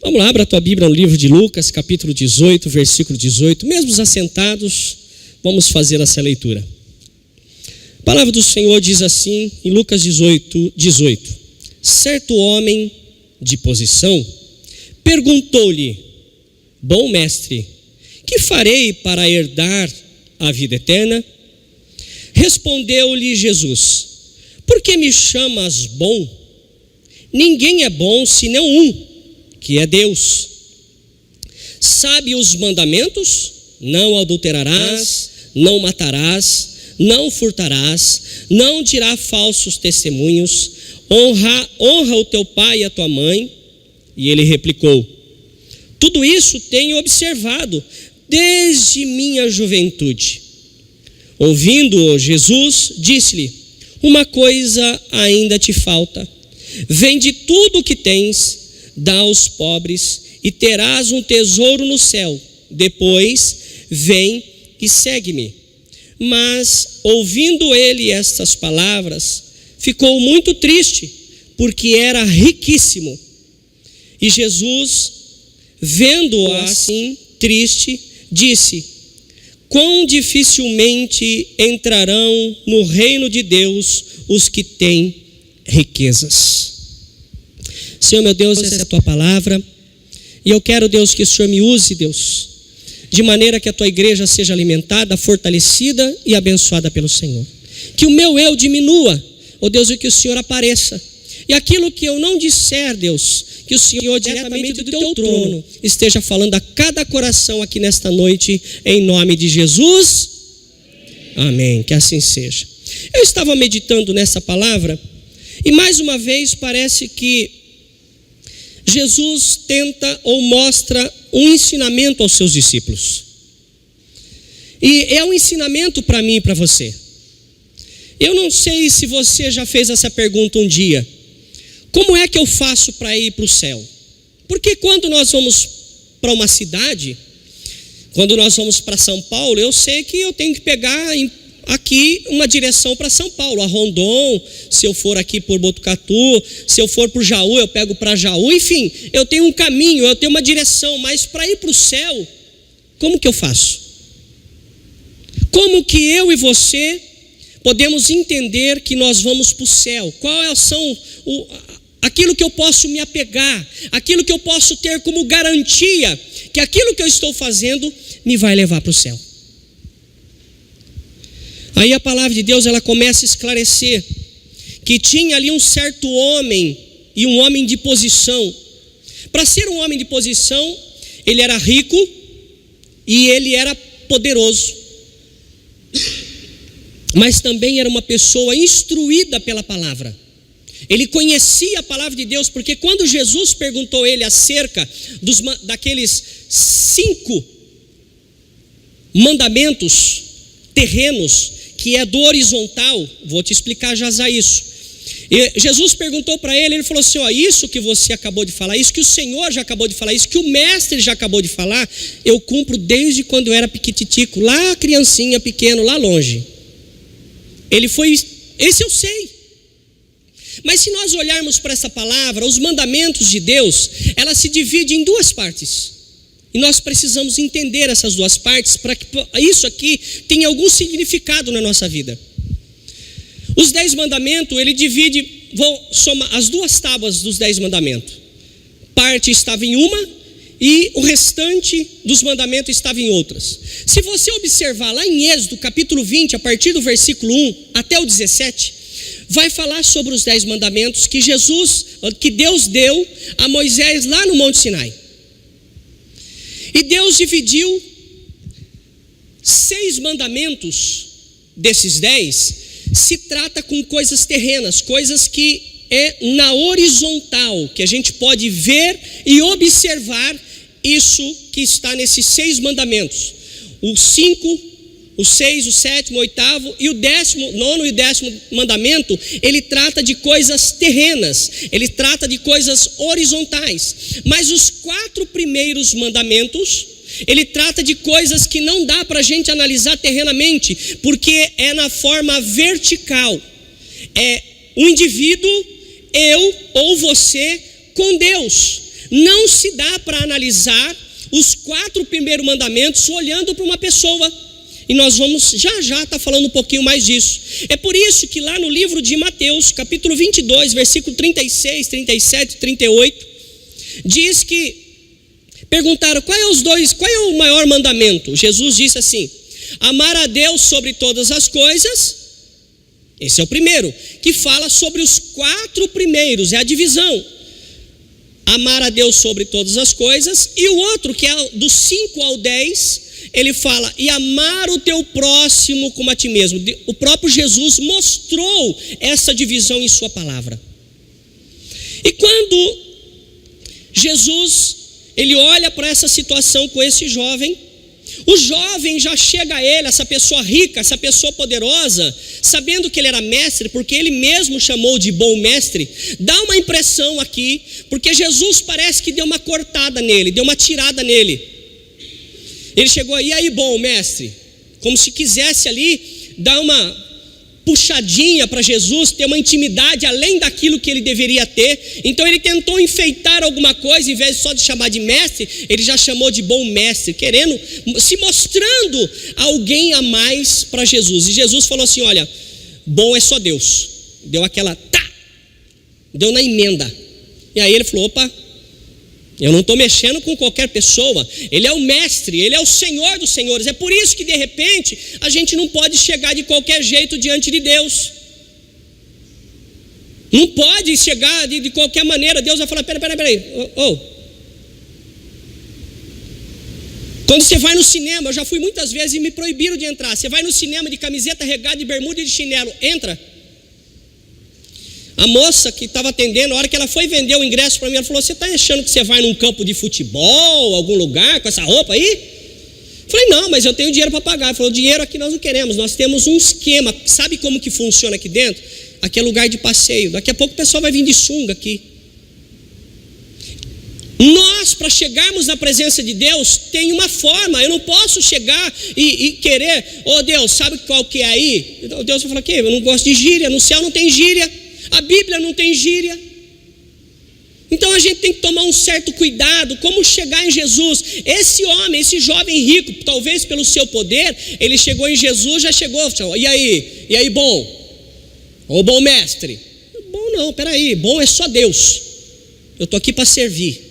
Vamos lá, abra a tua Bíblia no livro de Lucas, capítulo 18, versículo 18. Mesmo assentados, vamos fazer essa leitura. A palavra do Senhor diz assim, em Lucas 18. Certo homem de posição perguntou-lhe: bom mestre, que farei para herdar a vida eterna? Respondeu-lhe Jesus: por que me chamas bom? Ninguém é bom senão um, que é Deus. Sabe os mandamentos? Não adulterarás, não matarás, não furtarás, não dirás falsos testemunhos, honra o teu pai e a tua mãe. E ele replicou: tudo isso tenho observado desde minha juventude. Ouvindo Jesus, disse-lhe: uma coisa ainda te falta. Vende tudo o que tens, dá aos pobres e terás um tesouro no céu. Depois vem e segue-me. Mas, ouvindo ele estas palavras, ficou muito triste, porque era riquíssimo. E Jesus, vendo-o assim triste, disse: quão dificilmente entrarão no reino de Deus os que têm riquezas. Senhor meu Deus, essa é a tua palavra, e eu quero, Deus, que o Senhor me use, Deus, de maneira que a tua igreja seja alimentada, fortalecida e abençoada pelo Senhor. Que o meu eu diminua, ó Deus, e que o Senhor apareça. E aquilo que eu não disser, Deus, que o Senhor diretamente do teu trono esteja falando a cada coração aqui nesta noite, em nome de Jesus. Amém, que assim seja. Eu estava meditando nessa palavra, e mais uma vez parece que Jesus tenta ou mostra um ensinamento aos seus discípulos. E é um ensinamento para mim e para você. Eu não sei se você já fez essa pergunta um dia: como é que eu faço para ir para o céu? Porque quando nós vamos para uma cidade, quando nós vamos para São Paulo, eu sei que eu tenho que pegar aqui uma direção para São Paulo, a Rondon. Se eu for aqui por Botucatu, se eu for por Jaú, eu pego para Jaú. Enfim, eu tenho um caminho, eu tenho uma direção. Mas para ir para o céu, como que eu faço? Como que eu e você podemos entender que nós vamos para o céu? Quais são aquilo que eu posso me apegar, aquilo que eu posso ter como garantia que aquilo que eu estou fazendo me vai levar para o céu? Aí a palavra de Deus, ela começa a esclarecer que tinha ali um certo homem, e um homem de posição. Para ser um homem de posição, ele era rico e ele era poderoso, mas também era uma pessoa instruída pela palavra. Ele conhecia a palavra de Deus, porque quando Jesus perguntou a ele acerca daqueles 5 mandamentos terrenos, que é do horizontal, vou te explicar já isso. E Jesus perguntou para ele, ele falou assim: ó, isso que você acabou de falar, isso que o Senhor já acabou de falar, isso que o mestre já acabou de falar, eu cumpro desde quando eu era piquititico, lá criancinha, pequeno, lá longe. Esse eu sei. Mas se nós olharmos para essa palavra, os mandamentos de Deus, ela se divide em 2 partes. E nós precisamos entender essas 2 partes para que isso aqui tenha algum significado na nossa vida. Os 10 mandamentos, ele divide, vou somar as 2 tábuas dos 10 mandamentos. Parte estava em uma e o restante dos mandamentos estava em outras. Se você observar lá em Êxodo capítulo 20, a partir do versículo 1 até o 17, vai falar sobre os 10 mandamentos que Deus deu a Moisés lá no Monte Sinai. E Deus dividiu 6 mandamentos desses 10, se trata com coisas terrenas, coisas que é na horizontal, que a gente pode ver e observar isso que está nesses 6 mandamentos. O 5, o 6, o 7º, o 8º e o 9º e o 10º mandamento, ele trata de coisas terrenas, ele trata de coisas horizontais. Mas os 4 primeiros mandamentos, ele trata de coisas que não dá para a gente analisar terrenamente, porque é na forma vertical. É o indivíduo, eu ou você, com Deus. Não se dá para analisar os 4 primeiros mandamentos olhando para uma pessoa. E nós vamos já estar falando um pouquinho mais disso. É por isso que lá no livro de Mateus, capítulo 22, versículo 36, 37 e 38, diz que perguntaram qual é o maior mandamento? Jesus disse assim: amar a Deus sobre todas as coisas. Esse é o primeiro, que fala sobre os 4 primeiros, é a divisão. Amar a Deus sobre todas as coisas. E o outro, que é do 5 ao 10, ele fala, e amar o teu próximo como a ti mesmo. O próprio Jesus mostrou essa divisão em sua palavra. E quando Jesus, ele olha para essa situação com esse jovem, o jovem já chega a ele, essa pessoa rica, essa pessoa poderosa, sabendo que ele era mestre, porque ele mesmo chamou de bom mestre. Dá uma impressão aqui, porque Jesus parece que deu uma cortada nele, deu uma tirada nele. Ele chegou, e aí, bom mestre? Como se quisesse ali dar uma puxadinha para Jesus, ter uma intimidade além daquilo que ele deveria ter. Então ele tentou enfeitar alguma coisa, em vez só de chamar de mestre, ele já chamou de bom mestre, querendo, se mostrando alguém a mais para Jesus. E Jesus falou assim, olha, bom é só Deus. Deu aquela, deu na emenda. E aí ele falou, opa, eu não estou mexendo com qualquer pessoa. Ele é o mestre, ele é o Senhor dos senhores. É por isso que de repente a gente não pode chegar de qualquer jeito diante de Deus. Não pode chegar de qualquer maneira. Deus vai falar, peraí. Quando você vai no cinema, eu já fui muitas vezes e me proibiram de entrar. Você vai no cinema de camiseta regada, de bermuda e de chinelo, entra. A moça que estava atendendo, a hora que ela foi vender o ingresso para mim, ela falou, você está achando que você vai num campo de futebol, algum lugar, com essa roupa aí? Falei, não, mas eu tenho dinheiro para pagar. Ela falou, dinheiro aqui nós não queremos, nós temos um esquema. Sabe como que funciona aqui dentro? Aqui é lugar de passeio, daqui a pouco o pessoal vai vir de sunga aqui. Nós, para chegarmos na presença de Deus, tem uma forma. Eu não posso chegar e querer, Deus, sabe qual que é aí? Deus vai falar, que eu não gosto de gíria, no céu não tem gíria. A Bíblia não tem gíria. Então a gente tem que tomar um certo cuidado, como chegar em Jesus. Esse homem, esse jovem rico, talvez pelo seu poder, ele chegou em Jesus, já chegou, e aí bom? Ô bom mestre? Bom não, peraí, bom é só Deus. Eu estou aqui para servir.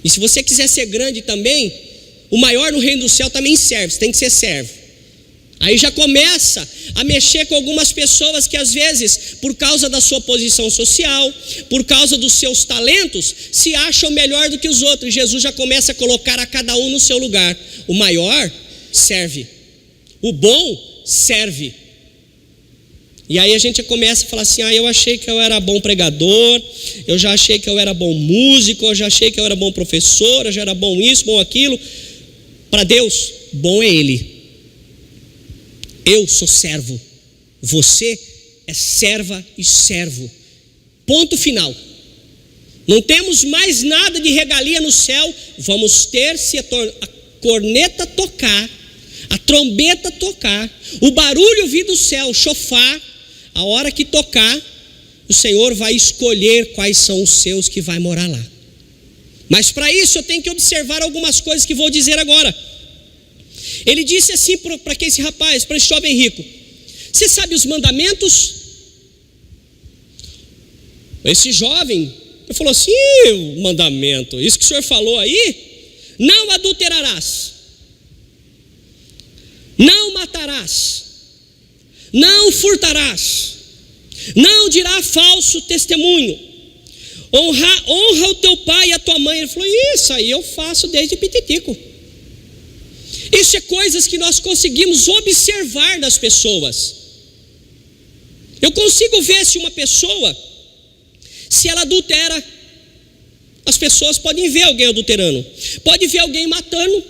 E se você quiser ser grande também, o maior no reino do céu também serve, você tem que ser servo. Aí já começa a mexer com algumas pessoas que às vezes, por causa da sua posição social, por causa dos seus talentos, se acham melhor do que os outros. Jesus já começa a colocar a cada um no seu lugar. O maior serve, o bom serve. E aí a gente começa a falar assim, eu achei que eu era bom pregador, eu já achei que eu era bom músico, eu já achei que eu era bom professor, eu já era bom isso, bom aquilo. Para Deus, bom é Ele. Eu sou servo, você é serva e servo. Ponto final. Não temos mais nada de regalia no céu. Vamos ter, se a corneta tocar, a trombeta tocar, o barulho vir do céu, o chofar, a hora que tocar, o Senhor vai escolher quais são os seus que vai morar lá. Mas para isso eu tenho que observar algumas coisas que vou dizer agora. Ele disse assim para esse rapaz, para esse jovem rico, você sabe os mandamentos? Esse jovem falou assim, o mandamento, isso que o senhor falou aí, não adulterarás, não matarás, não furtarás, não dirá falso testemunho, honra o teu pai e a tua mãe. Ele falou, isso aí eu faço desde pititico. Isso é coisas que nós conseguimos observar nas pessoas. Eu consigo ver se uma pessoa, se ela adultera. As pessoas podem ver alguém adulterando, pode ver alguém matando,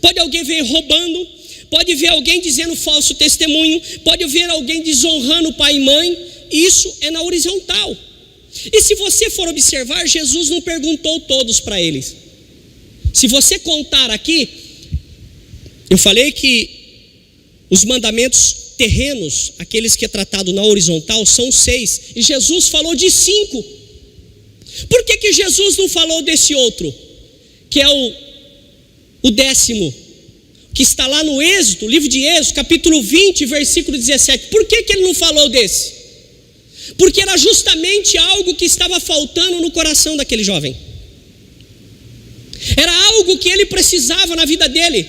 pode alguém ver roubando, pode ver alguém dizendo falso testemunho, pode ver alguém desonrando pai e mãe. Isso é na horizontal. E se você for observar, Jesus não perguntou todos para eles. Se você contar aqui, eu falei que os mandamentos terrenos, aqueles que é tratado na horizontal, são 6. E Jesus falou de 5. Por que Jesus não falou desse outro, que é o 10º, que está lá no Êxodo, livro de Êxodo, capítulo 20, versículo 17? Por que ele não falou desse? Porque era justamente algo que estava faltando no coração daquele jovem. Era algo que ele precisava na vida dele.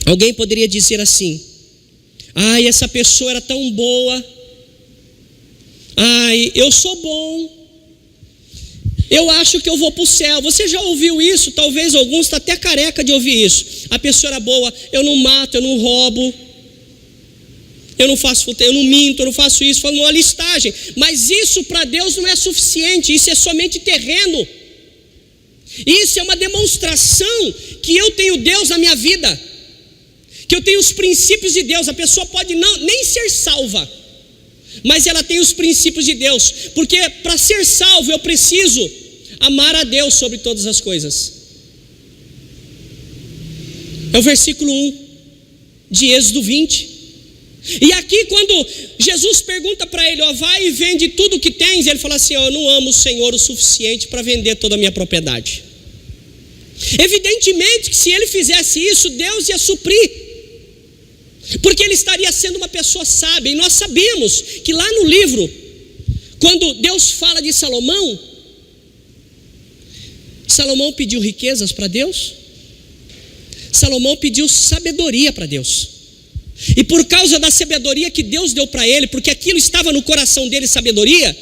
Alguém poderia dizer assim: ai, essa pessoa era tão boa. Ai, eu sou bom. Eu acho que eu vou para o céu. Você já ouviu isso? Talvez alguns estão até careca de ouvir isso. A pessoa era boa. Eu não mato, eu não roubo, eu não minto, eu não faço isso. Falando uma listagem. Mas isso para Deus não é suficiente. Isso é somente terreno. Isso é uma demonstração que eu tenho Deus na minha vida, que eu tenho os princípios de Deus. A pessoa pode nem ser salva, mas ela tem os princípios de Deus, porque para ser salvo eu preciso amar a Deus sobre todas as coisas. É o versículo 1 de Êxodo 20. E aqui quando Jesus pergunta para ele: ó, vai e vende tudo o que tens, ele fala assim: ó, eu não amo o Senhor o suficiente para vender toda a minha propriedade. Evidentemente que se ele fizesse isso, Deus ia suprir, porque ele estaria sendo uma pessoa sábia. E nós sabemos que lá no livro, quando Deus fala de Salomão, Salomão pediu riquezas para Deus, Salomão pediu sabedoria para Deus. E por causa da sabedoria que Deus deu para ele, porque aquilo estava no coração dele, sabedoria,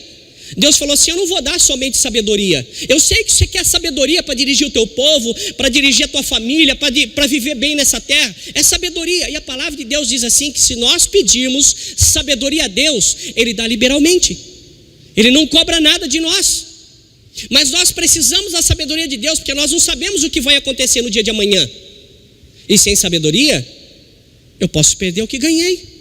Deus falou assim: eu não vou dar somente sabedoria. Eu sei que você quer sabedoria para dirigir o teu povo, para dirigir a tua família, para viver bem nessa terra. É sabedoria. E a palavra de Deus diz assim, que se nós pedirmos sabedoria a Deus, Ele dá liberalmente. Ele não cobra nada de nós. Mas nós precisamos da sabedoria de Deus, porque nós não sabemos o que vai acontecer no dia de amanhã. E sem sabedoria, eu posso perder o que ganhei.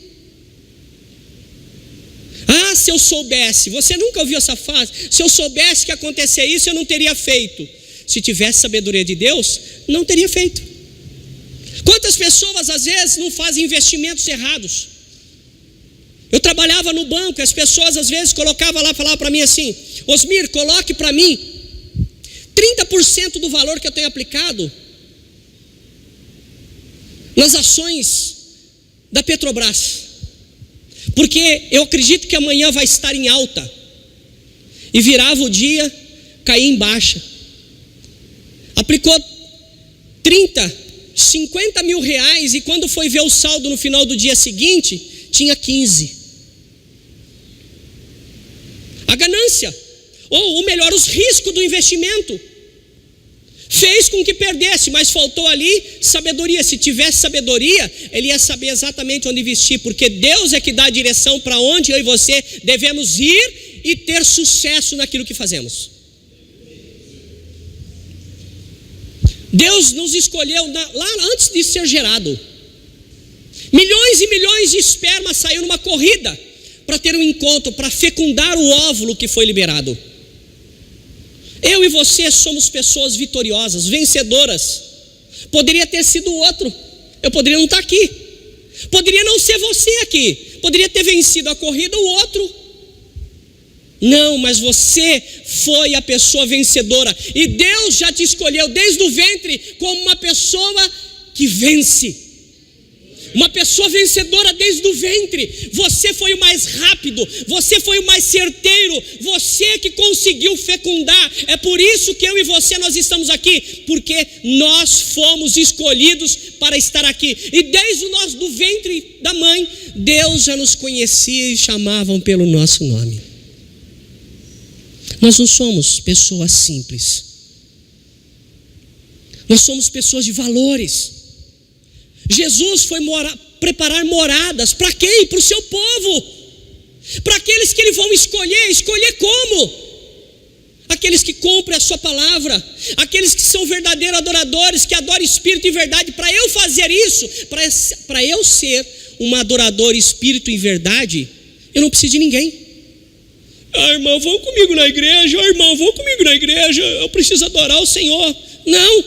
Ah, se eu soubesse. Você nunca ouviu essa frase? Se eu soubesse que ia acontecer isso, eu não teria feito. Se tivesse sabedoria de Deus, não teria feito. Quantas pessoas às vezes não fazem investimentos errados? Eu trabalhava no banco, as pessoas às vezes colocavam lá, falavam para mim assim: Osmir, coloque para mim 30% do valor que eu tenho aplicado nas ações da Petrobras, porque eu acredito que amanhã vai estar em alta. E virava o dia, caía em baixa. Aplicou 30, 50 mil reais, e quando foi ver o saldo no final do dia seguinte, tinha 15. A ganância, ou melhor, os riscos do investimento, fez com que perdesse, mas faltou ali sabedoria. Se tivesse sabedoria, ele ia saber exatamente onde investir, porque Deus é que dá a direção para onde eu e você devemos ir e ter sucesso naquilo que fazemos. Deus nos escolheu lá antes de ser gerado. Milhões e milhões de espermas saíram numa corrida para ter um encontro, para fecundar o óvulo que foi liberado. Eu e você somos pessoas vitoriosas, vencedoras. Poderia ter sido o outro. Eu poderia não estar aqui. Poderia não ser você aqui. Poderia ter vencido a corrida o outro. Não, mas você foi a pessoa vencedora. E Deus já te escolheu desde o ventre como uma pessoa que vence. Uma pessoa vencedora desde o ventre. Você foi o mais rápido, você foi o mais certeiro, você que conseguiu fecundar. É por isso que eu e você, nós estamos aqui, porque nós fomos escolhidos para estar aqui. E desde o nosso do ventre da mãe, Deus já nos conhecia e chamavam pelo nosso nome. Nós não somos pessoas simples. Nós somos pessoas de valores. Jesus foi preparar moradas para quem? Para o seu povo, para aqueles que Ele vão escolher como? Aqueles que cumprem a sua palavra, aqueles que são verdadeiros adoradores, que adoram espírito e verdade. Para eu fazer isso, para eu ser um adorador espírito e verdade, eu não preciso de ninguém. Ah, irmão, vão comigo na igreja. Ah, irmão, vão comigo na igreja. Eu preciso adorar o Senhor. Não.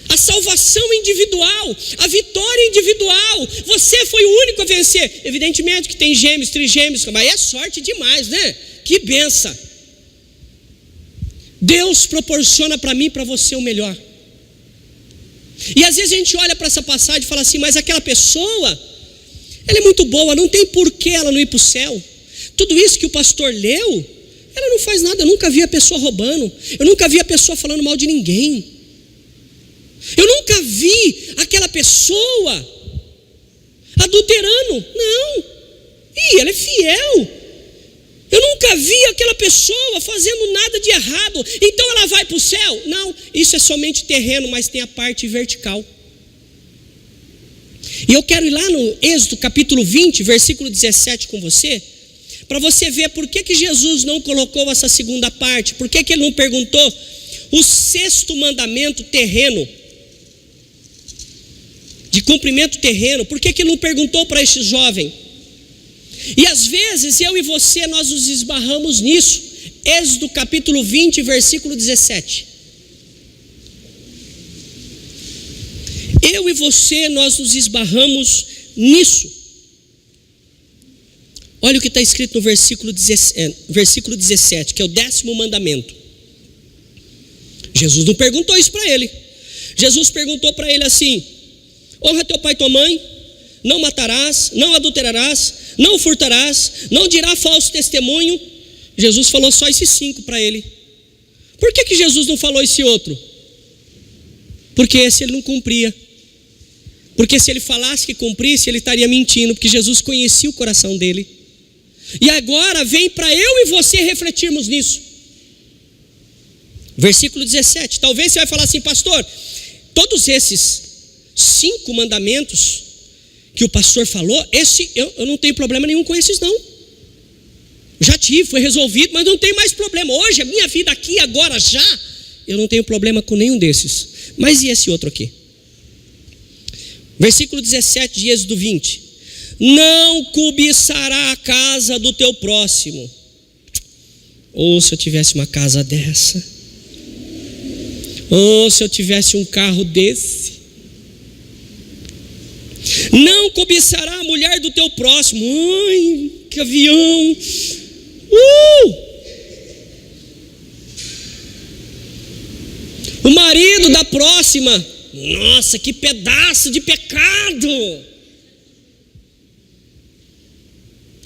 A a salvação individual, a vitória individual. Você foi o único a vencer. Evidentemente que tem gêmeos, trigêmeos, mas é sorte demais, né? Que benção. Deus proporciona para mim e para você o melhor. E às vezes a gente olha para essa passagem e fala assim, mas aquela pessoa, ela é muito boa, não tem por que ela não ir para o céu. Tudo isso que o pastor leu, ela não faz nada. Eu nunca vi a pessoa roubando, eu nunca vi a pessoa falando mal de ninguém, eu nunca vi aquela pessoa adulterando. Não, ela é fiel. Eu nunca vi aquela pessoa fazendo nada de errado, então ela vai para o céu. Não, isso é somente terreno, mas tem a parte vertical. E eu quero ir lá no Êxodo capítulo 20, versículo 17 com você, para você ver por que Jesus não colocou essa segunda parte, por que ele não perguntou o sexto mandamento terreno, de cumprimento terreno, por que ele não perguntou para este jovem? E às vezes eu e você, nós nos esbarramos nisso. Êxodo capítulo 20, versículo 17. Eu e você, nós nos esbarramos nisso. Olha o que está escrito no versículo 17, que é o 10º mandamento. Jesus não perguntou isso para ele. Jesus perguntou para ele assim: honra teu pai e tua mãe, não matarás, não adulterarás, não furtarás, não dirás falso testemunho. Jesus falou só esses 5 para ele. Por que Jesus não falou esse outro? Porque esse ele não cumpria. Porque se ele falasse que cumprisse, ele estaria mentindo, porque Jesus conhecia o coração dele. E agora vem para eu e você refletirmos nisso. Versículo 17. Talvez você vai falar assim, pastor, todos esses 5 mandamentos que o pastor falou, eu não tenho problema nenhum com esses não. Já tive, foi resolvido, mas não tem mais problema. Hoje, a minha vida aqui, agora, já, eu não tenho problema com nenhum desses. Mas e esse outro aqui? Versículo 17 de Êxodo 20. Não cobiçará a casa do teu próximo. Ou se eu tivesse uma casa dessa. Ou se eu tivesse um carro desse. Não cobiçará a mulher do teu próximo. Ai, que avião. O marido da próxima. Nossa, que pedaço de pecado.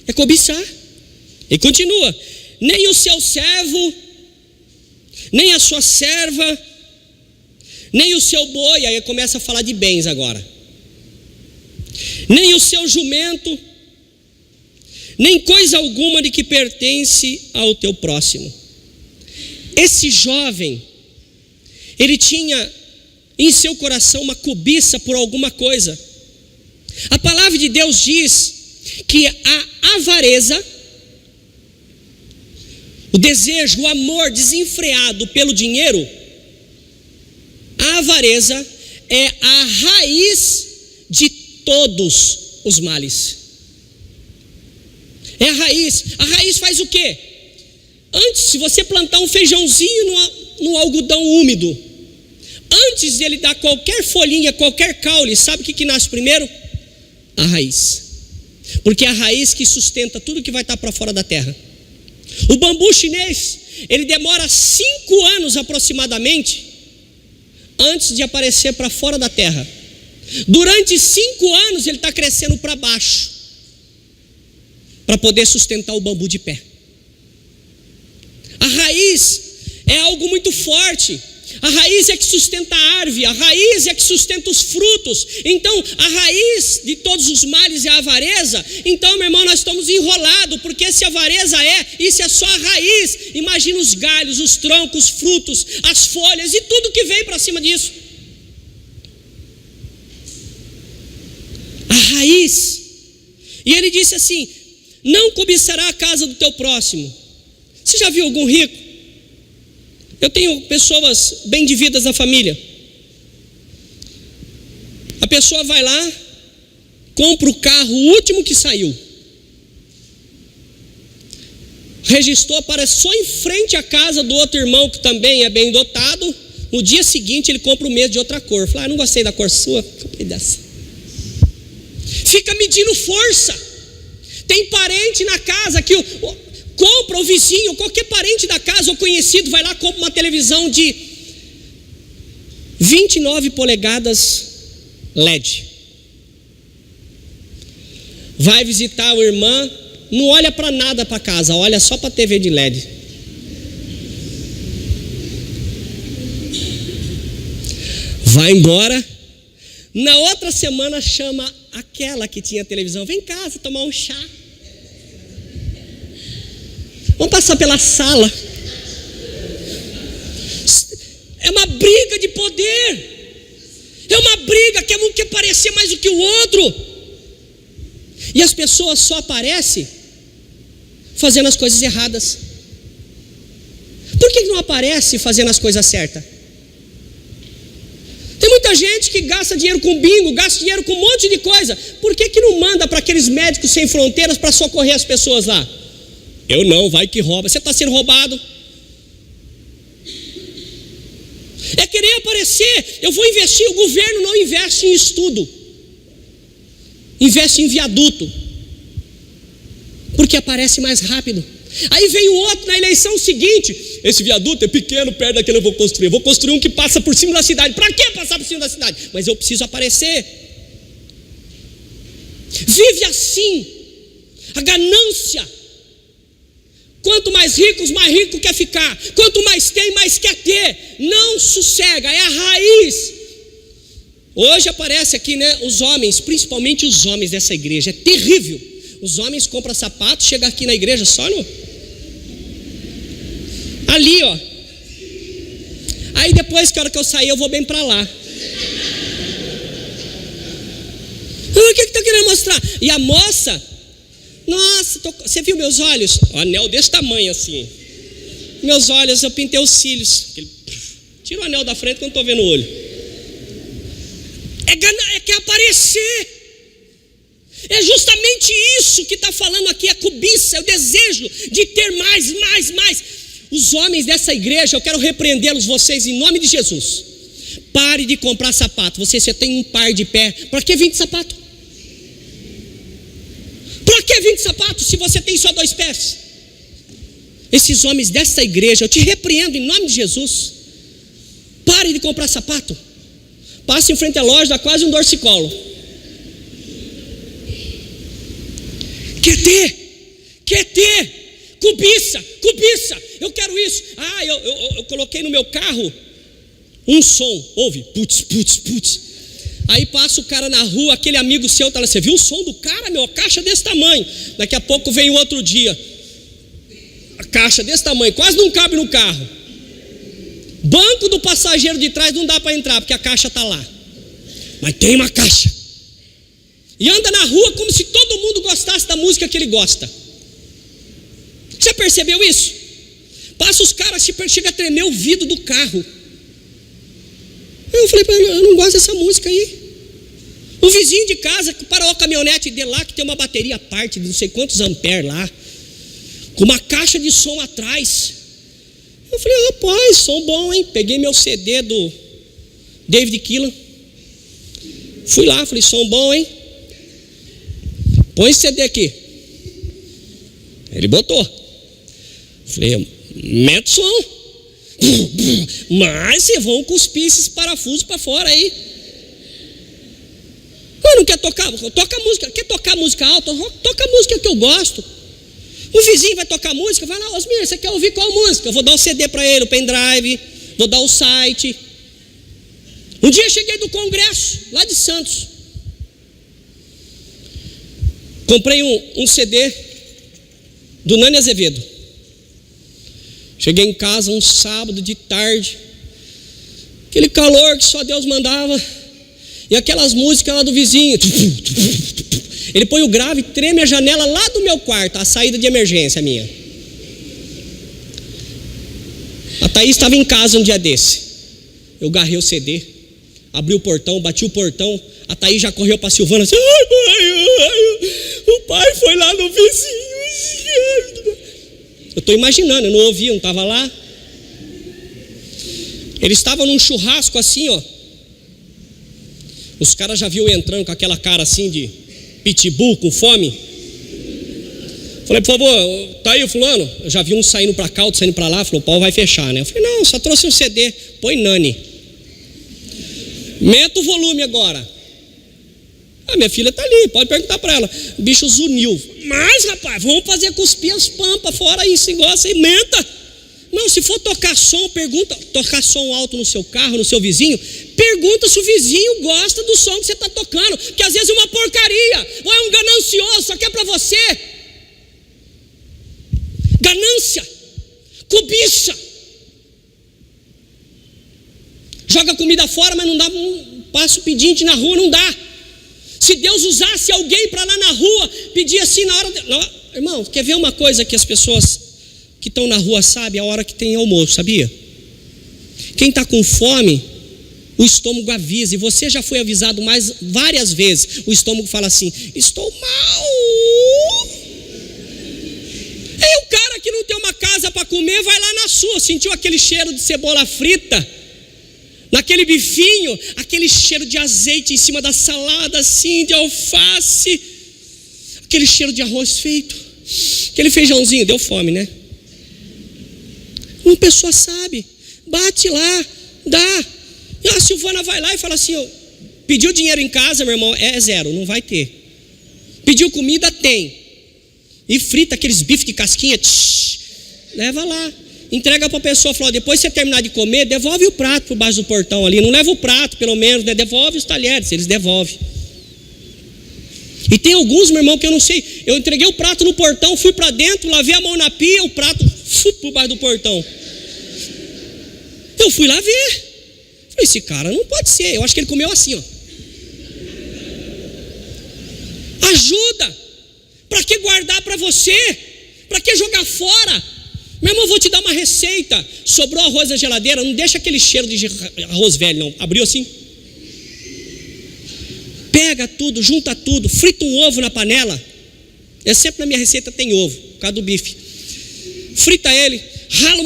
É cobiçar. E continua: nem o seu servo, nem a sua serva, nem o seu boi. Aí começa a falar de bens agora. Nem o seu jumento, nem coisa alguma de que pertence ao teu próximo. Esse jovem, ele tinha em seu coração uma cobiça por alguma coisa. A palavra de Deus diz que a avareza, o desejo, o amor desenfreado pelo dinheiro, a avareza é a raiz de todos os males. É a raiz. A raiz faz o quê? Antes, se você plantar um feijãozinho no algodão úmido, antes dele dar qualquer folhinha, qualquer caule, sabe o que nasce primeiro? A raiz. Porque é a raiz que sustenta tudo que vai estar para fora da terra. O bambu chinês, ele demora 5 anos aproximadamente antes de aparecer para fora da terra. Durante 5 anos ele está crescendo para baixo, para poder sustentar o bambu de pé. A raiz é algo muito forte. A raiz é que sustenta a árvore, a raiz é que sustenta os frutos. Então, a raiz de todos os males é a avareza. Então, meu irmão, nós estamos enrolados, porque se a avareza isso é só a raiz. Imagina os galhos, os troncos, os frutos, as folhas e tudo que vem para cima disso. A raiz. E ele disse assim: não cobiçará a casa do teu próximo. Você já viu algum rico? Eu tenho pessoas bem de vidas na família. A pessoa vai lá, compra o carro, o último que saiu, registrou, aparece só em frente à casa do outro irmão que também é bem dotado, No dia seguinte ele compra o mesmo de outra cor. Fala, não gostei da cor sua, comprei dessa. Fica medindo força. Tem parente na casa que compra, o vizinho, qualquer parente da casa ou conhecido vai lá, compra uma televisão de 29 polegadas LED. Vai visitar a irmã, não olha para nada para casa, olha só para a TV de LED. Vai embora. Na outra semana chama aquela que tinha televisão, vem em casa tomar um chá. Vamos passar pela sala. É uma briga de poder. É uma briga que um quer parecer mais do que o outro. E as pessoas só aparecem fazendo as coisas erradas. Por que não aparece fazendo as coisas certas? Tem muita gente que gasta dinheiro com bingo, gasta dinheiro com um monte de coisa. Por que não manda para aqueles médicos sem fronteiras para socorrer as pessoas lá? Eu não, vai que rouba. Você está sendo roubado. É querer aparecer. Eu vou investir. O governo não investe em estudo, investe em viaduto, porque aparece mais rápido. Aí vem o outro na eleição seguinte: esse viaduto é pequeno, perto daquele eu vou construir. Eu vou construir um que passa por cima da cidade. Para que passar por cima da cidade? Mas eu preciso aparecer. Vive assim. A ganância. Quanto mais ricos, mais rico quer ficar. Quanto mais tem, mais quer ter. Não sossega, é a raiz. Hoje aparece aqui, né, os homens, principalmente os homens dessa igreja. É terrível. Os homens compram sapato, chegam aqui na igreja só no... ali, ó. Aí depois, que hora que eu sair, eu vou bem para lá. O que está querendo mostrar? E a moça... Nossa, você viu meus olhos? Um anel desse tamanho assim. Meus olhos, eu pintei os cílios. Tira o anel da frente que eu não estou vendo o olho. É quer aparecer. É justamente isso que está falando aqui, a cobiça, é o desejo de ter mais. Os homens dessa igreja, eu quero repreendê-los, vocês, em nome de Jesus. Pare de comprar sapato. Você tem um par de pé. Para que 20 sapatos? Para que 20 sapatos se você tem só 2 pés? Esses homens dessa igreja, eu te repreendo em nome de Jesus. Pare de comprar sapato. Passe em frente à loja, dá quase um dorcicolo. Quer ter. Cobiça. Eu quero isso. Eu coloquei no meu carro um som. Ouve, putz. Aí passa o cara na rua, aquele amigo seu tá lá, você viu o som do cara, meu? A caixa desse tamanho. Daqui a pouco vem o outro dia, a caixa desse tamanho, quase não cabe no carro. Banco do passageiro de trás não dá para entrar, porque a caixa tá lá. Mas tem uma caixa. E anda na rua como se todo mundo gostasse da música que ele gosta. Você percebeu isso? Passa os caras, chega a tremer o vidro do carro. Eu falei para ele, eu não gosto dessa música aí. O vizinho de casa que parou a caminhonete dele lá, que tem uma bateria à parte de não sei quantos amperes lá, com uma caixa de som atrás. Eu falei, rapaz, som bom, hein? Peguei meu CD do David Keelan. Fui lá, falei, som bom, hein? Põe esse CD aqui. Ele botou. Falei, mete som. Mas vocês vão cuspir esses parafusos para fora aí. Mas não quer tocar? Toca música. Quer tocar música alta? Toca a música que eu gosto. O vizinho vai tocar música, vai lá, Osmir, você quer ouvir qual música? Eu vou dar o CD para ele, o pendrive, vou dar o site. Um dia eu cheguei do congresso, lá de Santos. Comprei um CD do Nani Azevedo. Cheguei em casa um sábado de tarde, aquele calor que só Deus mandava, e aquelas músicas lá do vizinho. Ele põe o grave, treme a janela lá do meu quarto, a saída de emergência minha. A Thaís estava em casa um dia desse. Eu garrei o CD, abri o portão, bati o portão. A Thaís já correu para a Silvana assim, o pai foi lá no vizinho. Eu estou imaginando, eu não ouvi, não estava lá. Ele estava num churrasco assim, ó. Os caras já viu entrando com aquela cara assim de pitbull, com fome. Falei, por favor, tá aí o fulano? Eu já vi um saindo pra cá, outro saindo pra lá. Falou, o pau vai fechar, né? Eu falei, não, só trouxe um CD. Põe Nani. Meta o volume agora. A minha filha tá ali, pode perguntar pra ela. O bicho zuniu. Mas, rapaz, vamos fazer cuspir as pampas fora aí, esse negócio aí, menta. Não, se for tocar som, pergunta, tocar som alto no seu carro, no seu vizinho, pergunta se o vizinho gosta do som que você está tocando, que às vezes é uma porcaria, ou é um ganancioso, só quer para você. Ganância, cobiça. Joga comida fora, mas não dá um passo pedinte na rua, não dá. Se Deus usasse alguém para lá na rua, pedir assim na hora de... Não, irmão, quer ver uma coisa que as pessoas que estão na rua sabem? A hora que tem almoço, sabia? Quem está com fome, o estômago avisa, e você já foi avisado várias vezes. O estômago fala assim, estou mal. Aí o cara que não tem uma casa para comer, vai lá na sua, sentiu aquele cheiro de cebola frita, naquele bifinho, aquele cheiro de azeite em cima da salada assim, de alface, aquele cheiro de arroz feito, aquele feijãozinho, deu fome, né? Uma pessoa sabe, bate lá, dá. A Silvana vai lá e fala assim, pediu dinheiro em casa, meu irmão, é zero, não vai ter. Pediu comida, tem. E frita aqueles bifes de casquinha, leva lá. Entrega para a pessoa, fala, depois você terminar de comer, devolve o prato por baixo do portão ali. Não leva o prato, pelo menos, né? Devolve os talheres, eles devolvem. E tem alguns, meu irmão, que eu não sei. Eu entreguei o prato no portão, fui para dentro, lavei a mão na pia, o prato por baixo do portão. Eu fui lá ver. Falei, esse cara não pode ser. Eu acho que ele comeu assim, ó. Ajuda. Para que guardar para você? Para que jogar fora? Meu irmão, eu vou te dar uma receita. Sobrou arroz na geladeira, não deixa aquele cheiro de arroz velho, não. Abriu assim? Pega tudo, junta tudo, frita um ovo na panela. Eu sempre na minha receita tem ovo, por causa do bife. Frita ele, rala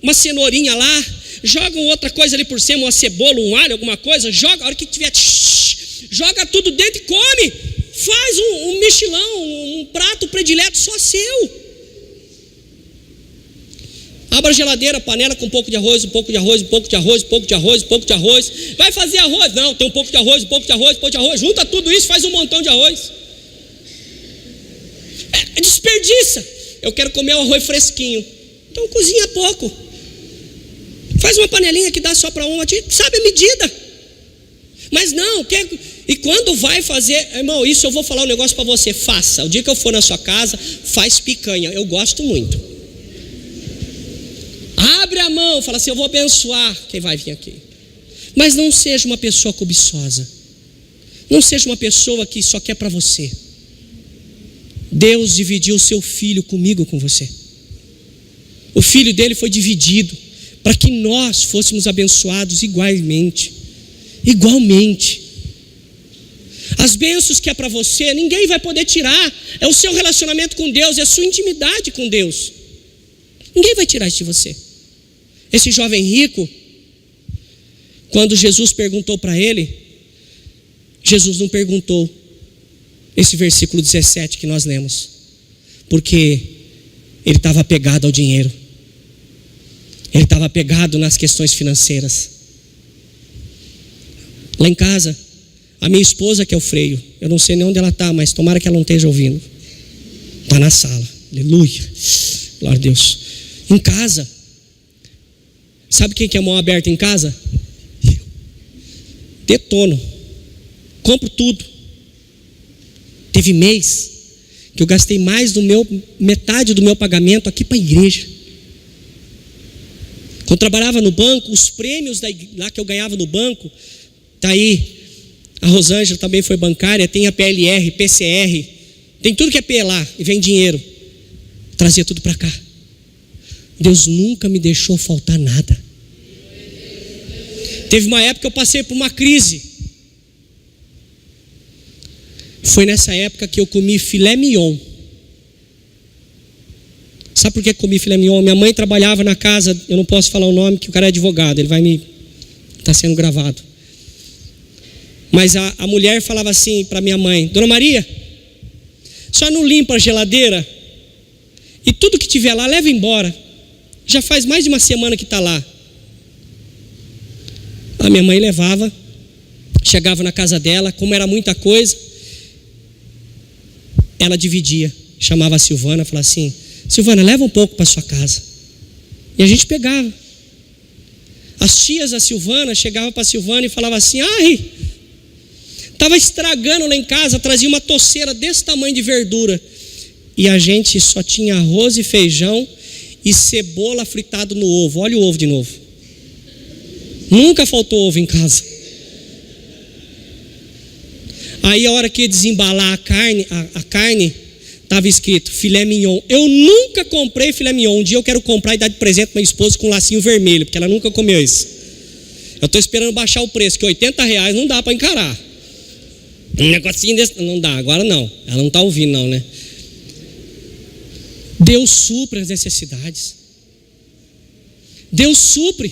uma cenourinha lá, joga outra coisa ali por cima, uma cebola, um alho, alguma coisa, joga, a hora que tiver, joga tudo dentro e come. Faz um mexilão, um prato predileto só seu. Abra a geladeira, panela com um pouco de arroz, um pouco de arroz, um pouco de arroz, um pouco de arroz, um pouco de arroz. Vai fazer arroz? Não, tem um pouco de arroz, um pouco de arroz, um pouco de arroz. Junta tudo isso, faz um montão de arroz. Desperdiça. Eu quero comer o arroz fresquinho. Então cozinha pouco. Faz uma panelinha que dá só para uma, sabe a medida. Mas não, e quando vai fazer, irmão, isso eu vou falar um negócio para você, faça. O dia que eu for na sua casa, faz picanha. Eu gosto muito. Abre a mão, fala assim, eu vou abençoar quem vai vir aqui. Mas não seja uma pessoa cobiçosa. Não seja uma pessoa que só quer para você. Deus dividiu o seu filho comigo, com você. O filho dele foi dividido para que nós fôssemos abençoados igualmente. Igualmente. As bênçãos que é para você, ninguém vai poder tirar. É o seu relacionamento com Deus, é a sua intimidade com Deus. Ninguém vai tirar isso de você. Esse jovem rico, quando Jesus perguntou para ele, Jesus não perguntou esse versículo 17 que nós lemos, porque ele estava apegado ao dinheiro, ele estava apegado nas questões financeiras. Lá em casa, a minha esposa que é o freio, eu não sei nem onde ela está, mas tomara que ela não esteja ouvindo, está na sala, aleluia, glória a Deus. Em casa, sabe quem que é mão aberta em casa? Eu. Detono, compro tudo. Teve mês que eu gastei mais metade do meu pagamento aqui para a igreja. Quando eu trabalhava no banco, os prêmios lá que eu ganhava no banco, tá aí, a Rosângela também foi bancária, tem a PLR, PCR, tem tudo que é P lá, e vem dinheiro, trazia tudo para cá. Deus nunca me deixou faltar nada. Teve uma época que eu passei por uma crise. Foi nessa época que eu comi filé mignon. Sabe por que comi filé mignon? Minha mãe trabalhava na casa, eu não posso falar o nome, que o cara é advogado, ele vai me... Está sendo gravado. Mas a mulher falava assim para minha mãe: Dona Maria, só não limpa a geladeira e tudo que tiver lá leva embora. Já faz mais de uma semana que está lá. A minha mãe levava, chegava na casa dela, como era muita coisa, ela dividia, chamava a Silvana, falava assim: Silvana, leva um pouco para sua casa. E a gente pegava. As tias da Silvana chegavam para a Silvana e falavam assim: ai, estava estragando lá em casa, trazia uma toceira desse tamanho de verdura. E a gente só tinha arroz e feijão e cebola fritado no ovo. Olha o ovo de novo. Nunca faltou ovo em casa. Aí a hora que ia desembalar a carne, estava escrito filé mignon. Eu nunca comprei filé mignon. Um dia eu quero comprar e dar de presente para minha esposa com um lacinho vermelho, porque ela nunca comeu isso. Eu estou esperando baixar o preço, que R$80 não dá para encarar. Um negocinho desse, não dá, agora não. Ela não está ouvindo não, né? Deus supre as necessidades. Deus supre.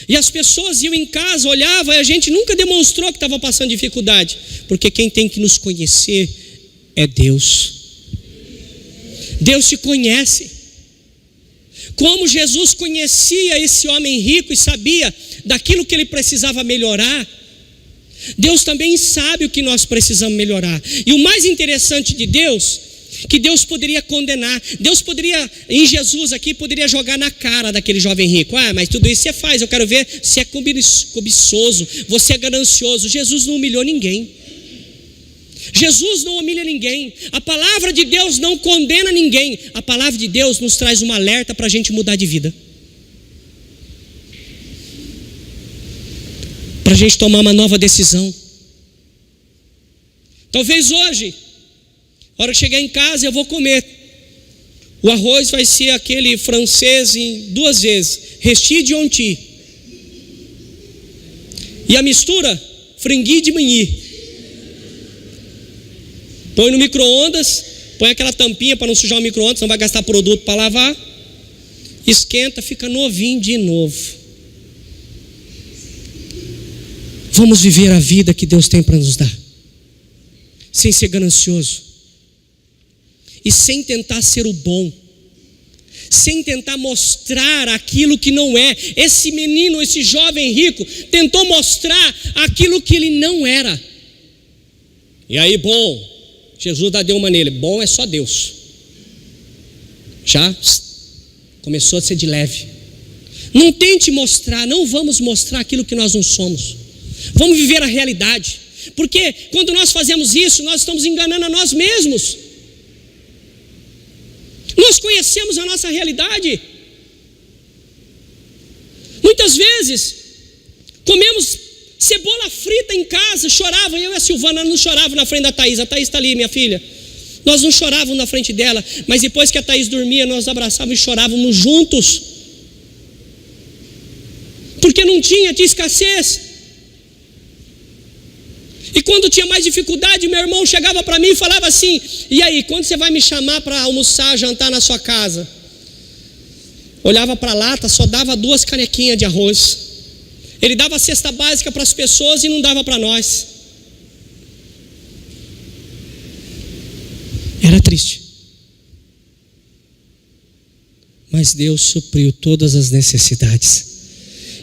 E as pessoas iam em casa, olhavam, e a gente nunca demonstrou que estava passando dificuldade, porque quem tem que nos conhecer é Deus. Deus te conhece. Como Jesus conhecia esse homem rico e sabia daquilo que ele precisava melhorar, Deus também sabe o que nós precisamos melhorar. E o mais interessante de Deus, que Deus poderia condenar. Deus poderia, em Jesus aqui, poderia jogar na cara daquele jovem rico: ah, mas tudo isso você faz, eu quero ver se é cobiçoso, você é ganancioso. Jesus não humilhou ninguém. Jesus não humilha ninguém. A palavra de Deus não condena ninguém. A palavra de Deus nos traz um alerta para a gente mudar de vida, para a gente tomar uma nova decisão. Talvez hoje, a hora que chegar em casa, eu vou comer. O arroz vai ser aquele francês em 2 vezes, resti de onti. E a mistura, frangui de manhi. Põe no micro-ondas, põe aquela tampinha para não sujar o micro-ondas, não vai gastar produto para lavar. Esquenta, fica novinho de novo. Vamos viver a vida que Deus tem para nos dar, sem ser ganancioso, e sem tentar ser o bom, sem tentar mostrar aquilo que não é. Esse menino, esse jovem rico, tentou mostrar aquilo que ele não era. E aí, bom, Jesus deu uma nele: bom é só Deus. Já começou a ser de leve. Não tente mostrar, não vamos mostrar aquilo que nós não somos. Vamos viver a realidade, porque quando nós fazemos isso, nós estamos enganando a nós mesmos. Nós conhecemos a nossa realidade. Muitas vezes comemos cebola frita em casa, chorava, eu e a Silvana não chorava na frente da Thaís. A Thaís está ali, minha filha. Nós não chorávamos na frente dela, mas depois que a Thaís dormia, nós abraçávamos e chorávamos juntos, porque não tinha escassez. E quando tinha mais dificuldade, meu irmão chegava para mim e falava assim: e aí, quando você vai me chamar para almoçar, jantar na sua casa? Olhava para a lata, só dava 2 canequinhas de arroz. Ele dava a cesta básica para as pessoas e não dava para nós. Era triste. Mas Deus supriu todas as necessidades.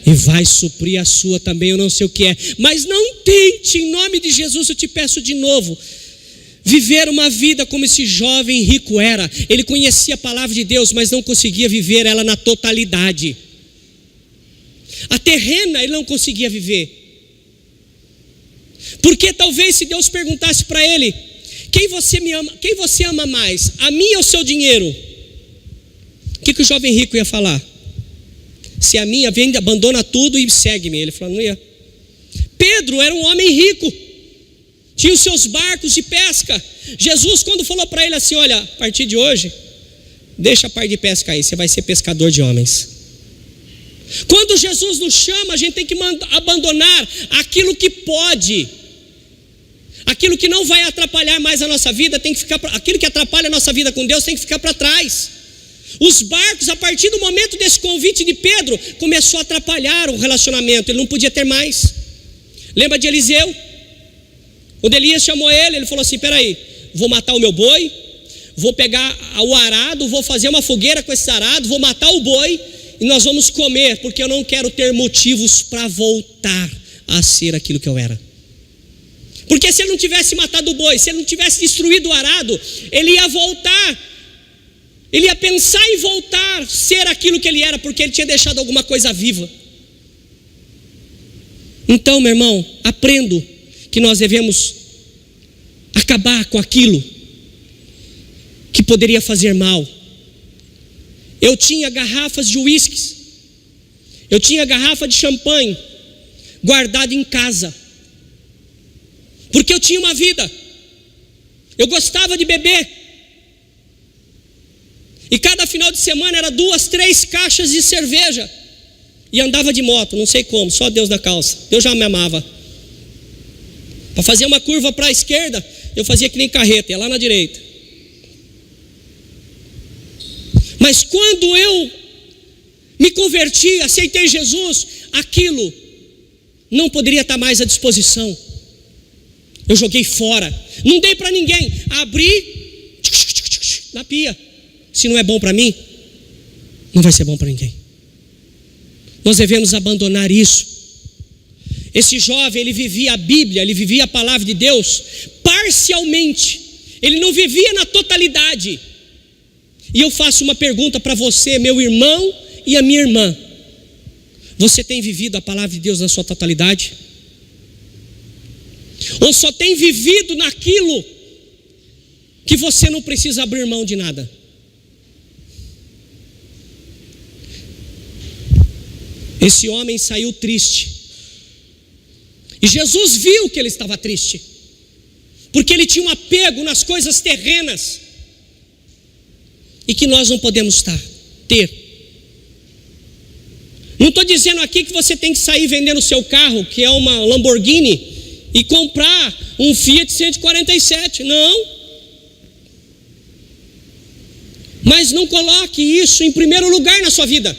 E vai suprir a sua também, eu não sei o que é. Mas não tente, em nome de Jesus, eu te peço de novo, viver uma vida como esse jovem rico era. Ele conhecia a palavra de Deus, mas não conseguia viver ela na totalidade. A terrena ele não conseguia viver. Porque talvez se Deus perguntasse para ele: quem você ama mais, a mim ou o seu dinheiro? O que o jovem rico ia falar? Se a minha, vem, abandona tudo e segue-me. Ele falou: não ia. Pedro era um homem rico, tinha os seus barcos de pesca. Jesus, quando falou para ele assim: olha, a partir de hoje, deixa a parte de pesca aí, você vai ser pescador de homens. Quando Jesus nos chama, a gente tem que abandonar aquilo que pode, aquilo que não vai atrapalhar mais a nossa vida, tem que ficar, aquilo que atrapalha a nossa vida com Deus tem que ficar para trás. Os barcos, a partir do momento desse convite de Pedro, começou a atrapalhar o relacionamento. Ele não podia ter mais. Lembra de Eliseu? Quando Elias chamou ele falou assim: peraí, vou matar o meu boi, vou pegar o arado, vou fazer uma fogueira com esse arado, vou matar o boi e nós vamos comer, porque eu não quero ter motivos para voltar a ser aquilo que eu era. Porque se ele não tivesse matado o boi, se ele não tivesse destruído o arado, ele ia voltar. Ele ia pensar em voltar a ser aquilo que ele era, porque ele tinha deixado alguma coisa viva. Então, meu irmão, aprendo que nós devemos acabar com aquilo que poderia fazer mal. Eu tinha garrafas de uísques, eu tinha garrafa de champanhe guardada em casa, porque eu tinha uma vida, eu gostava de beber. E cada final de semana era 2, 3 caixas de cerveja. E andava de moto, não sei como, só Deus na calça. Deus já me amava. Para fazer uma curva para a esquerda, eu fazia que nem carreta, ia lá na direita. Mas quando eu me converti, aceitei Jesus, aquilo não poderia estar mais à disposição. Eu joguei fora, não dei para ninguém, abri na pia. Se não é bom para mim, não vai ser bom para ninguém. Nós devemos abandonar isso. Esse jovem, ele vivia a Bíblia, ele vivia a palavra de Deus parcialmente, ele não vivia na totalidade. E eu faço uma pergunta para você, meu irmão e a minha irmã: você tem vivido a palavra de Deus na sua totalidade? Ou só tem vivido naquilo que você não precisa abrir mão de nada? Esse homem saiu triste, e Jesus viu que ele estava triste, porque ele tinha um apego nas coisas terrenas, e que nós não podemos ter. Não estou dizendo aqui que você tem que sair vendendo o seu carro, que é uma Lamborghini, e comprar um Fiat 147, não. Mas não coloque isso em primeiro lugar na sua vida.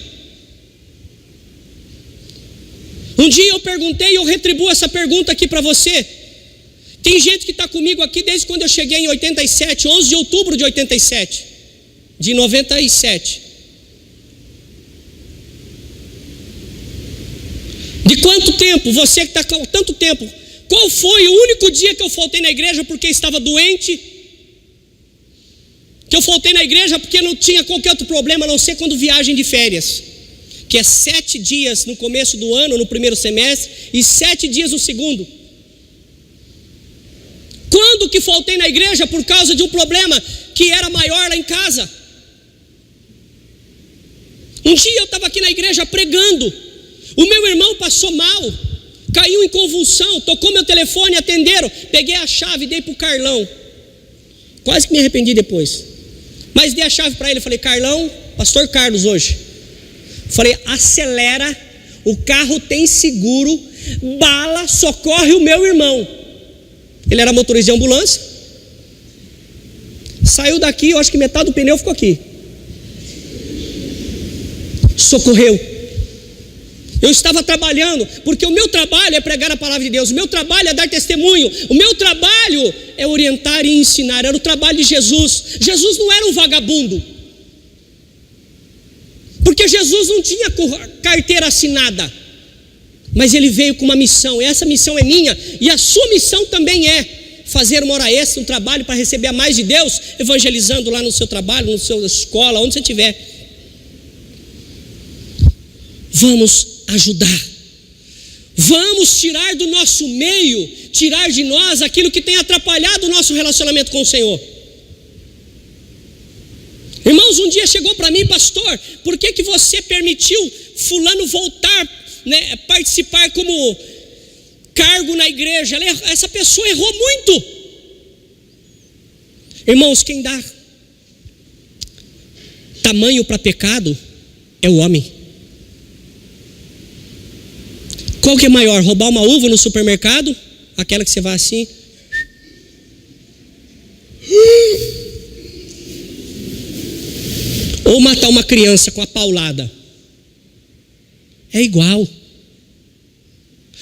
Um dia eu perguntei, e eu retribuo essa pergunta aqui para você. Tem gente que está comigo aqui desde quando eu cheguei em 87, 11 de outubro de 87, de 97. De quanto tempo? Você que está com tanto tempo, qual foi o único dia que eu faltei na igreja porque estava doente? Que eu faltei na igreja porque não tinha qualquer outro problema, a não ser quando viagem de férias, que é 7 dias no começo do ano, no primeiro semestre, e 7 dias no segundo. Quando que faltei na igreja por causa de um problema que era maior lá em casa? Um dia eu estava aqui na igreja pregando, o meu irmão passou mal, caiu em convulsão, tocou meu telefone, atenderam, peguei a chave, dei para o Carlão, quase que me arrependi depois, mas dei a chave para ele, falei: Carlão, pastor Carlos hoje, falei: acelera, o carro tem seguro, bala, socorre o meu irmão. Ele era motorista de ambulância, saiu daqui, eu acho que metade do pneu ficou aqui, socorreu. Eu estava trabalhando, porque o meu trabalho é pregar a palavra de Deus, o meu trabalho é dar testemunho, o meu trabalho é orientar e ensinar, era o trabalho de Jesus. Jesus não era um vagabundo, porque Jesus não tinha carteira assinada, mas ele veio com uma missão, e essa missão é minha, e a sua missão também é fazer uma hora extra, um trabalho para receber a mais de Deus, evangelizando lá no seu trabalho, na sua escola, onde você estiver. Vamos ajudar, vamos tirar do nosso meio, tirar de nós aquilo que tem atrapalhado o nosso relacionamento com o Senhor. Irmãos, um dia chegou para mim: pastor, por que você permitiu fulano voltar, participar como cargo na igreja? Essa pessoa errou muito. Irmãos, quem dá tamanho para pecado é o homem. Qual que é maior, roubar uma uva no supermercado, aquela que você vai assim, ou matar uma criança com a paulada. É igual.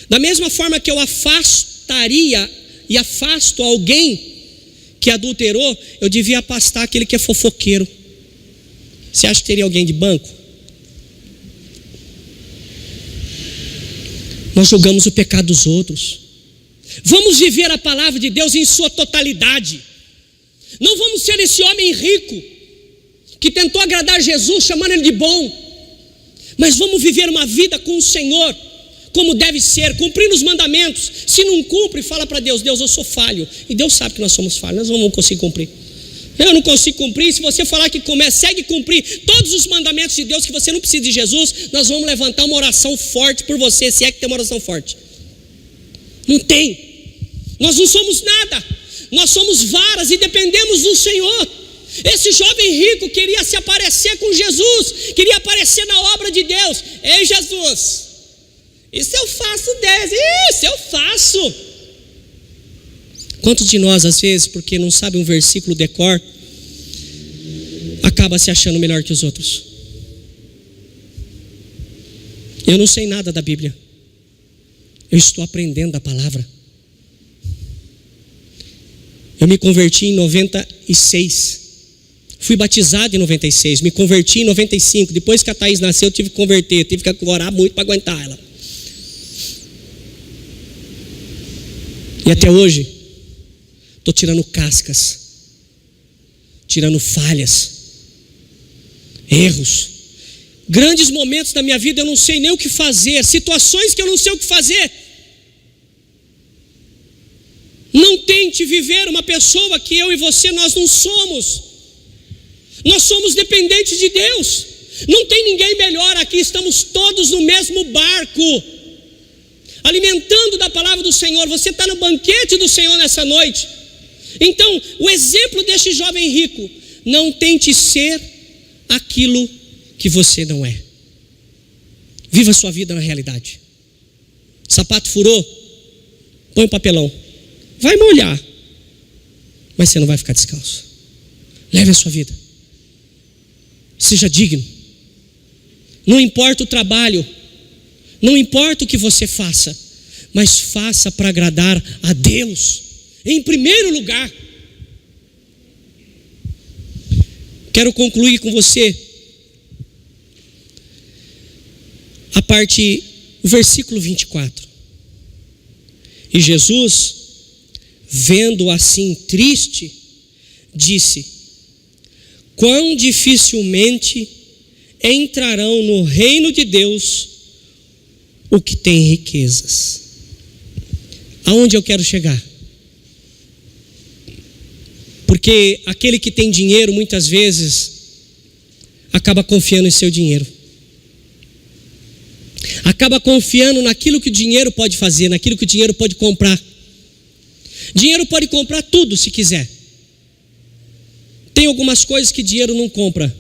Da mesma forma que eu afastaria e afasto alguém que adulterou, eu devia afastar aquele que é fofoqueiro. Você acha que teria alguém de banco? Nós julgamos o pecado dos outros. Vamos viver a palavra de Deus em sua totalidade. Não vamos ser esse homem rico que tentou agradar Jesus chamando ele de bom. Mas vamos viver uma vida com o Senhor como deve ser, cumprindo os mandamentos. Se não cumpre, fala para Deus: Deus, eu sou falho. E Deus sabe que nós somos falhos, nós não vamos conseguir cumprir. Eu não consigo cumprir. Se você falar que segue cumprir todos os mandamentos de Deus, que você não precisa de Jesus, nós vamos levantar uma oração forte por você, se é que tem uma oração forte. Não tem. Nós não somos nada. Nós somos varas e dependemos do Senhor. Esse jovem rico queria se aparecer com Jesus, queria aparecer na obra de Deus. Ei, Jesus, isso eu faço 10, isso eu faço. Quantos de nós, às vezes, porque não sabe um versículo de cor, acaba se achando melhor que os outros? Eu não sei nada da Bíblia, eu estou aprendendo da palavra. Eu me converti em 96, fui batizado em 96, me converti em 95, depois que a Thaís nasceu eu tive que converter, tive que orar muito para aguentar ela. E até hoje estou tirando cascas, tirando falhas, erros, grandes momentos da minha vida eu não sei nem o que fazer, situações que eu não sei o que fazer. Não tente viver uma pessoa que eu e você, nós não somos. Nós somos dependentes de Deus. Não tem ninguém melhor aqui, estamos todos no mesmo barco, alimentando da palavra do Senhor. Você está no banquete do Senhor nessa noite. Então, o exemplo deste jovem rico: não tente ser aquilo que você não é. Viva a sua vida na realidade. Sapato furou, põe um papelão. Vai molhar, mas você não vai ficar descalço. Leve a sua vida. Seja digno. Não importa o trabalho, não importa o que você faça, mas faça para agradar a Deus em primeiro lugar. Quero concluir com você o versículo 24. E Jesus, vendo assim triste, disse: quão dificilmente entrarão no reino de Deus o que tem riquezas. Aonde eu quero chegar? Porque aquele que tem dinheiro muitas vezes acaba confiando em seu dinheiro, acaba confiando naquilo que o dinheiro pode fazer, naquilo que o dinheiro pode comprar. Dinheiro pode comprar tudo se quiser. Tem algumas coisas que dinheiro não compra.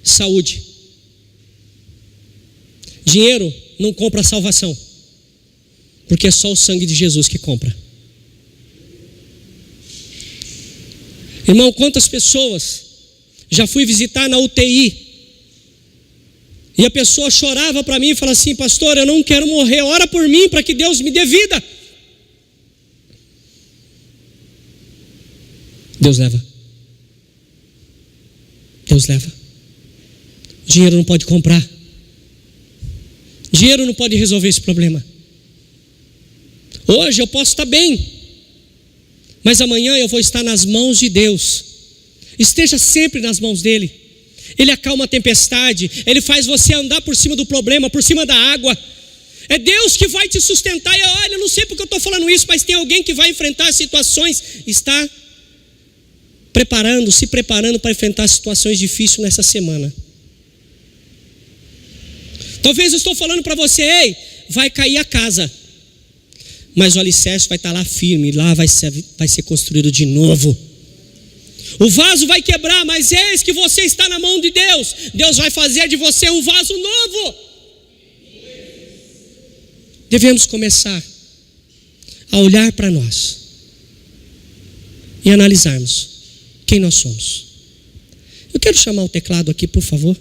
Saúde. Dinheiro não compra salvação, porque é só o sangue de Jesus que compra. Irmão, quantas pessoas já fui visitar na UTI e a pessoa chorava para mim e falava assim: pastor, eu não quero morrer, ora por mim para que Deus me dê vida. Deus leva. Deus leva. Dinheiro não pode comprar. Dinheiro não pode resolver esse problema. Hoje eu posso estar bem, mas amanhã eu vou estar nas mãos de Deus. Esteja sempre nas mãos dele. Ele acalma a tempestade, ele faz você andar por cima do problema, por cima da água. É Deus que vai te sustentar. E olha, eu não sei porque eu estou falando isso, mas tem alguém que vai enfrentar situações, está se preparando para enfrentar situações difíceis nessa semana. Talvez eu estou falando para você: ei, vai cair a casa, mas o alicerce vai estar lá firme, lá vai ser construído de novo. O vaso vai quebrar, mas eis que você está na mão de Deus. Deus vai fazer de você um vaso novo. Devemos começar a olhar para nós e analisarmos quem nós somos. Eu quero chamar o teclado aqui, por favor.